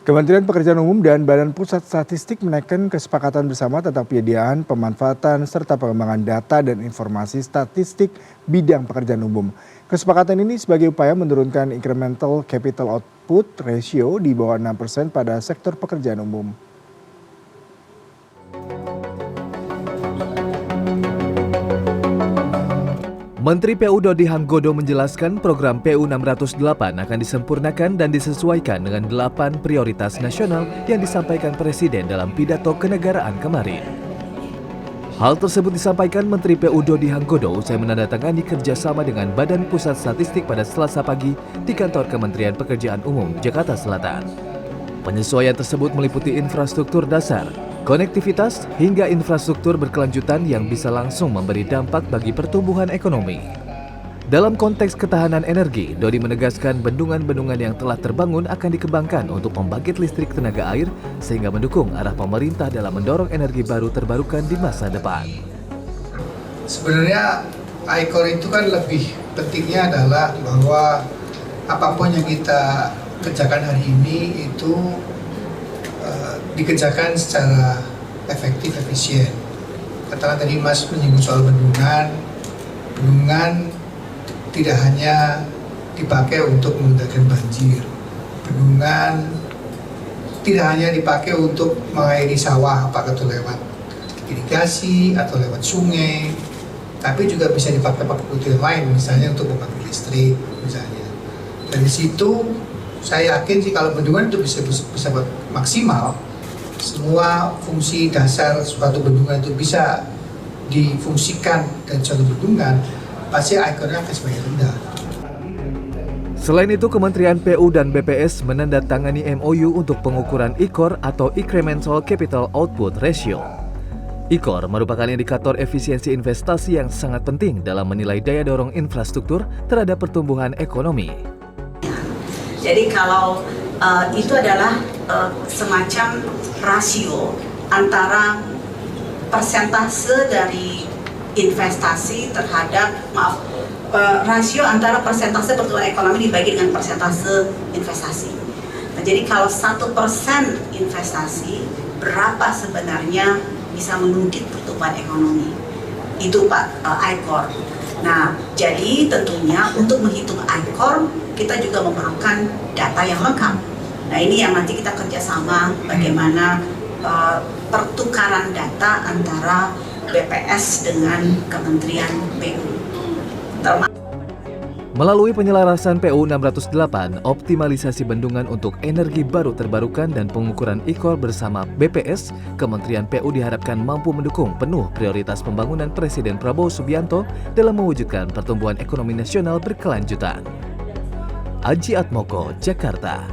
Kementerian Pekerjaan Umum dan Badan Pusat Statistik menaikkan kesepakatan bersama tentang penyediaan, pemanfaatan, serta pengembangan data dan informasi statistik bidang pekerjaan umum. Kesepakatan ini sebagai upaya menurunkan incremental capital output ratio di bawah 6% pada sektor pekerjaan umum. Menteri PU Dodi Hanggodo menjelaskan program PU 608 akan disempurnakan dan disesuaikan dengan 8 prioritas nasional yang disampaikan Presiden dalam pidato kenegaraan kemarin. Hal tersebut disampaikan Menteri PU Dodi Hanggodo usai menandatangani kerjasama dengan Badan Pusat Statistik pada Selasa pagi di kantor Kementerian Pekerjaan Umum, Jakarta Selatan. Penyesuaian tersebut meliputi infrastruktur dasar, konektivitas, hingga infrastruktur berkelanjutan yang bisa langsung memberi dampak bagi pertumbuhan ekonomi. Dalam konteks ketahanan energi, Dodi menegaskan bendungan-bendungan yang telah terbangun akan dikembangkan untuk pembangkit listrik tenaga air sehingga mendukung arah pemerintah dalam mendorong energi baru terbarukan di masa depan. Sebenarnya ICOR itu kan lebih pentingnya adalah bahwa apapun yang kita kerjakan hari ini itu dikerjakan secara efektif, efisien. Katakan tadi Mas menyinggung soal bendungan tidak hanya dipakai untuk mengendalikan banjir. Bendungan tidak hanya dipakai untuk mengairi sawah, apakah itu lewat irigasi atau lewat sungai, tapi juga bisa dipakai kebutuhan lain, misalnya untuk membangkit listrik, misalnya. Dari situ saya yakin sih kalau bendungan itu bisa maksimal, semua fungsi dasar suatu bendungan itu bisa difungsikan dan suatu bendungan, pasti ICOR-nya akan semakin rendah. Selain itu, Kementerian PU dan BPS menandatangani MOU untuk pengukuran ICOR atau Incremental Capital Output Ratio. ICOR merupakan indikator efisiensi investasi yang sangat penting dalam menilai daya dorong infrastruktur terhadap pertumbuhan ekonomi. Jadi kalau itu adalah semacam rasio antara persentase dari investasi terhadap rasio antara persentase pertumbuhan ekonomi dibagi dengan persentase investasi. Nah, jadi kalau 1% investasi berapa sebenarnya bisa menggigit pertumbuhan ekonomi? Itu Pak ICOR. Nah, jadi tentunya untuk menghitung ICOR kita juga memerlukan data yang lengkap. Nah, ini yang nanti kita kerjasama bagaimana pertukaran data antara BPS dengan Kementerian PU. Melalui penyelarasan PU 608, optimalisasi bendungan untuk energi baru terbarukan dan pengukuran ICOR bersama BPS, Kementerian PU diharapkan mampu mendukung penuh prioritas pembangunan Presiden Prabowo Subianto dalam mewujudkan pertumbuhan ekonomi nasional berkelanjutan. Aji Atmoko, Jakarta.